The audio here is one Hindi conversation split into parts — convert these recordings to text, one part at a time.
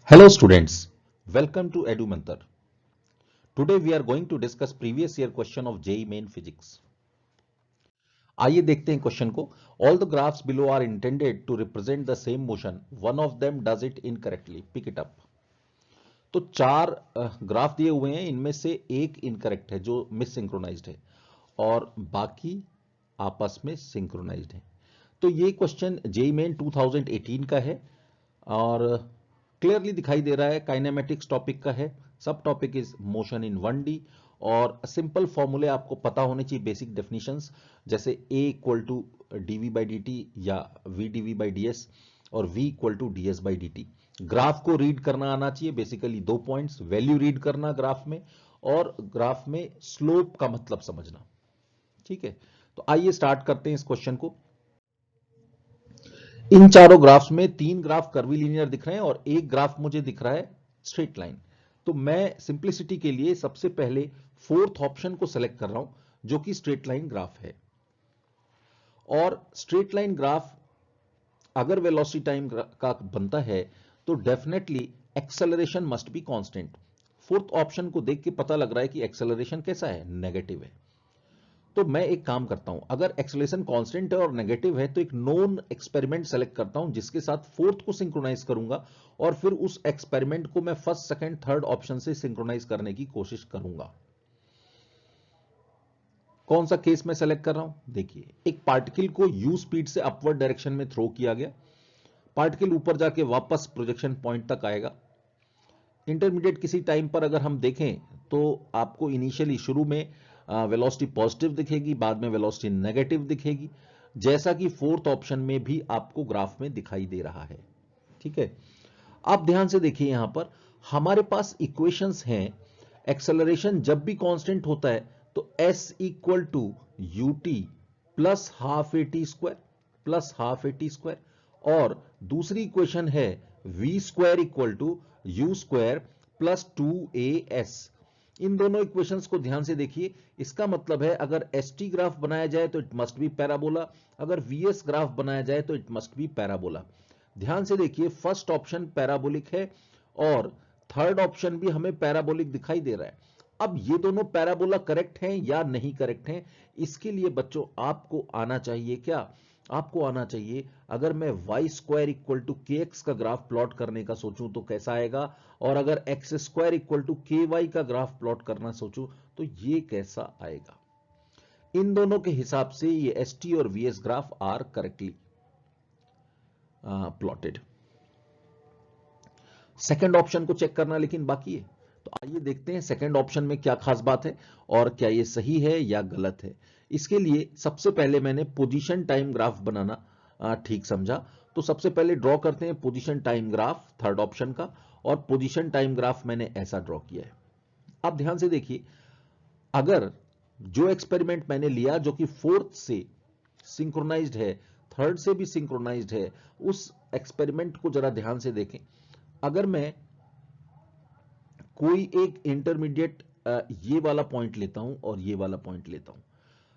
Hello students, welcome to EduMantar. Today we are going to discuss previous year question of JEE Main Physics. आइए देखते हैं क्वेश्चन को. All the graphs below are intended to represent the same motion. One of them does it incorrectly. Pick it up. तो चार ग्राफ दिए हुए हैं, इनमें से एक इनकरेक्ट है जो मिस सिंक्रोनाइज्ड है और बाकी आपस में सिंक्रोनाइज्ड है. तो ये क्वेश्चन जेईई मेन 2018 का है और क्लियरली दिखाई दे रहा है काइनेमेटिक्स टॉपिक का है. सब topic is motion in 1D और सिंपल फॉर्मूले आपको पता होने चाहिए, बेसिक डेफिनेशंस जैसे A equal to dv by dt या v dv बाई ds और v equal to ds by dt. Graph को रीड करना आना चाहिए, बेसिकली 2 पॉइंट्स, वैल्यू रीड करना ग्राफ में और ग्राफ में स्लोप का मतलब समझना. ठीक है, तो आइए स्टार्ट करते हैं इस क्वेश्चन को. इन चारों ग्राफ्स में तीन ग्राफ कर्वीलिनियर दिख रहे हैं और एक ग्राफ मुझे दिख रहा है स्ट्रेट लाइन. तो मैं सिंप्लिसिटी के लिए सबसे पहले फोर्थ ऑप्शन को सेलेक्ट कर रहा हूं जो कि स्ट्रेट लाइन ग्राफ है. और स्ट्रेट लाइन ग्राफ अगर वेलोसिटी टाइम का बनता है तो definitely acceleration must be constant. Fourth option को देख के पता लग रहा है कि एक्सेलरेशन कैसा है, नेगेटिव है. तो मैं एक काम करता हूं, अगर एक्सेलरेशन कांस्टेंट है और नेगेटिव है तो एक नोन एक्सपेरिमेंट सेलेक्ट करता हूं जिसके साथ फोर्थ को सिंक्रोनाइज करूंगा और फिर उस एक्सपेरिमेंट को मैं फर्स्ट सेकंड थर्ड ऑप्शन से सिंक्रोनाइज करने की कोशिश करूंगा. कौन सा केस मैं सेलेक्ट कर रहा हूं, देखिए एक पार्टिकल को यू स्पीड से अपवर्ड डायरेक्शन में थ्रो किया गया. पार्टिकल ऊपर जाके वापस प्रोजेक्शन पॉइंट तक आएगा. इंटरमीडिएट किसी टाइम पर अगर हम देखें तो आपको इनिशियली शुरू में वेलोसिटी पॉजिटिव दिखेगी, बाद में वेलोसिटी नेगेटिव दिखेगी, जैसा कि फोर्थ ऑप्शन में भी आपको ग्राफ में दिखाई दे रहा है. ठीक है, आप ध्यान से देखिए, यहां पर हमारे पास इक्वेशंस हैं. एक्सेलरेशन जब भी कांस्टेंट होता है तो s equal to u t plus half a t square plus half a t square और दूसरी इक्वेशन है v square equal to u square plus 2as. इन दोनों इक्वेशंस को ध्यान से देखिए. इसका मतलब है अगर st ग्राफ बनाया जाए तो इट मस्ट बी पैराबोला, अगर vs ग्राफ बनाया जाए तो इट मस्ट बी पैराबोला. ध्यान से देखिए, फर्स्ट ऑप्शन पैराबोलिक है और थर्ड ऑप्शन भी हमें पैराबोलिक दिखाई दे रहा है. अब ये दोनों पैराबोला करेक्ट हैं या नहीं करेक्ट हैं, इसके लिए बच्चों आपको आना चाहिए क्या, आपको आना चाहिए अगर मैं वाई स्क्वायर इक्वल टू के एक्स का ग्राफ प्लॉट करने का सोचूं तो कैसा आएगा, और अगर एक्स स्क्वायर इक्वल टू के वाई का ग्राफ प्लॉट करना सोचूं तो ये कैसा आएगा. इन दोनों के हिसाब से ये एस टी और v s graph are correctly plotted. Second option को चेक करना लेकिन बाकी है. तो आइए देखते हैं सेकंड ऑप्शन में क्या खास बात है और क्या ये सही है या गलत है. इसके लिए सबसे पहले मैंने पोजीशन टाइम ग्राफ बनाना ठीक समझा. तो सबसे पहले ड्रॉ करते हैं position time graph third option का, और पोजीशन टाइम ग्राफ मैंने ऐसा ड्रॉ किया है. अब ध्यान से देखिए, अगर जो एक्सपेरिमेंट मैंने लिया जो कि फोर्थ से सिंक्रोनाइज्ड है, थर्ड से भी सिंक्रोनाइज्ड है, उस एक्सपेरिमेंट को जरा ध्यान से देखें. अगर मैं कोई एक इंटरमीडिएट ये वाला पॉइंट लेता हूं और ये वाला पॉइंट लेता हूं,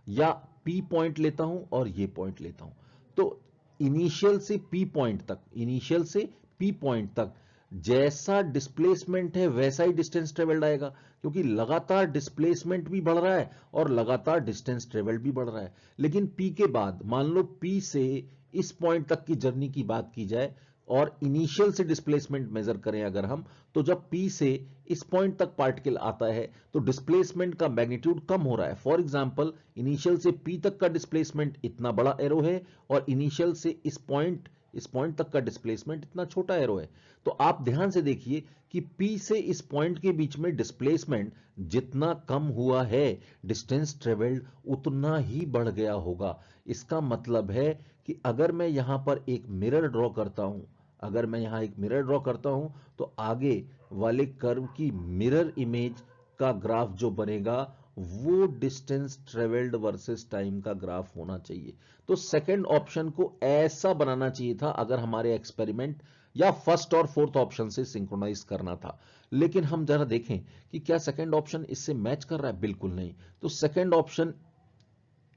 या P पॉइंट लेता हूं और ये पॉइंट लेता हूं, तो इनिशियल से P पॉइंट तक, इनिशियल से P पॉइंट तक जैसा डिस्प्लेसमेंट है वैसा ही डिस्टेंस ट्रेवल्ड आएगा, क्योंकि लगातार डिस्प्लेसमेंट भी बढ़ रहा है और लगातार डिस्टेंस ट्रेवल्ड भी बढ़ रहा है. लेकिन P के बाद मान लो P से इस पॉइंट तक की जर्नी की बात की जाए और इनिशियल से डिस्प्लेसमेंट मेजर करें अगर हम, तो जब P से इस पॉइंट तक पार्टिकल आता है तो डिस्प्लेसमेंट का मैग्नीट्यूड कम हो रहा है. फॉर एग्जांपल, इनिशियल से P तक का डिस्प्लेसमेंट इतना बड़ा एरो है और इनिशियल से इस पॉइंट तक का डिस्प्लेसमेंट इतना छोटा एरो है. तो आप ध्यान से देखिए कि P से इस पॉइंट के बीच में डिस्प्लेसमेंट जितना कम हुआ है, डिस्टेंस ट्रेवल्ड उतना ही बढ़ गया होगा. इसका मतलब है कि अगर मैं यहां पर एक मिरर ड्रॉ करता हूं, अगर मैं यहां एक मिरर ड्रॉ करता हूं तो आगे वाले कर्व की मिरर इमेज का ग्राफ जो बनेगा वो डिस्टेंस ट्रेवल्ड वर्सेस टाइम का ग्राफ होना चाहिए. तो सेकंड ऑप्शन को ऐसा बनाना चाहिए था अगर हमारे एक्सपेरिमेंट या फर्स्ट और फोर्थ ऑप्शन से सिंक्रोनाइज करना था. लेकिन हम जरा देखें कि क्या सेकंड ऑप्शन इससे मैच कर रहा है, बिल्कुल नहीं. तो सेकंड ऑप्शन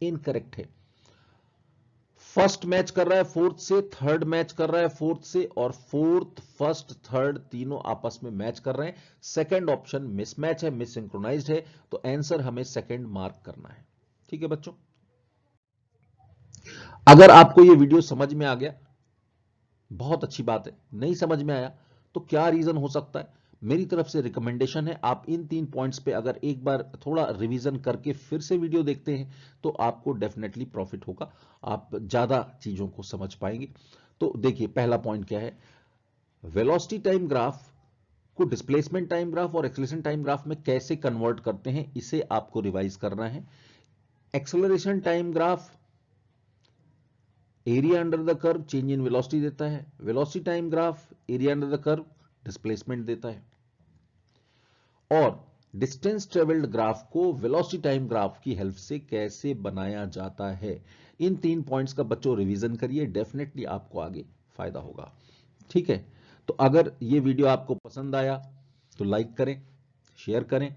इनकरेक्ट है. फर्स्ट मैच कर रहा है फोर्थ से, थर्ड मैच कर रहा है फोर्थ से, और फोर्थ, फर्स्ट, थर्ड तीनों आपस में मैच कर रहे हैं। सेकंड ऑप्शन मिसमैच है, मिससिंक्रोनाइज्ड है, तो आंसर हमें सेकंड मार्क करना है। ठीक है बच्चों, अगर आपको यह वीडियो समझ में आ गया, बहुत अच्छी बात है। नहीं समझ में आया तो क्या रीजन हो सकता है, मेरी तरफ से रिकमेंडेशन है आप इन 3 पॉइंट्स पे अगर एक बार थोड़ा रिवीजन करके फिर से वीडियो देखते हैं तो आपको डेफिनेटली प्रॉफिट होगा, आप ज्यादा चीजों को समझ पाएंगे। तो देखिए पहला पॉइंट क्या है, वेलोसिटी टाइम ग्राफ को डिस्प्लेसमेंट टाइम ग्राफ और एक्सेलरेशन टाइम ग्राफ में कैसे कन्वर्ट करते हैं, इसे आपको रिवाइज करना है। Acceleration time graph area under the curve change in velocity देता है, velocity time graph area under the curve displacement देता है, और डिस्टेंस ट्रेवल्ड ग्राफ को वेलोसिटी टाइम ग्राफ की हेल्प से कैसे बनाया जाता है। इन 3 पॉइंट्स का बच्चों रिवीजन करिए, डेफिनेटली आपको आगे फायदा होगा। ठीक है, तो अगर ये वीडियो आपको पसंद आया तो लाइक करें, शेयर करें।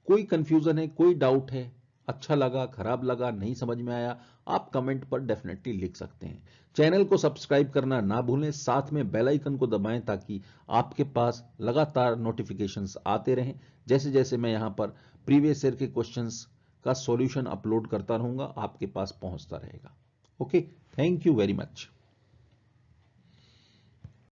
कोई कंफ्यूजन है, कोई डाउट है, अच्छा लगा, खराब लगा, नहीं समझ में आया, आप कमेंट पर डेफिनेटली लिख सकते हैं। चैनल को सब्सक्राइब करना ना भूलें, साथ में बेल आइकन को दबाएं ताकि आपके पास लगातार नोटिफिकेशंस आते रहें। जैसे जैसे मैं यहां पर प्रीवियस ईयर के क्वेश्चंस का सॉल्यूशन अपलोड करता रहूंगा, आपके पास पहुंचता रहेगा। Okay, thank you very much.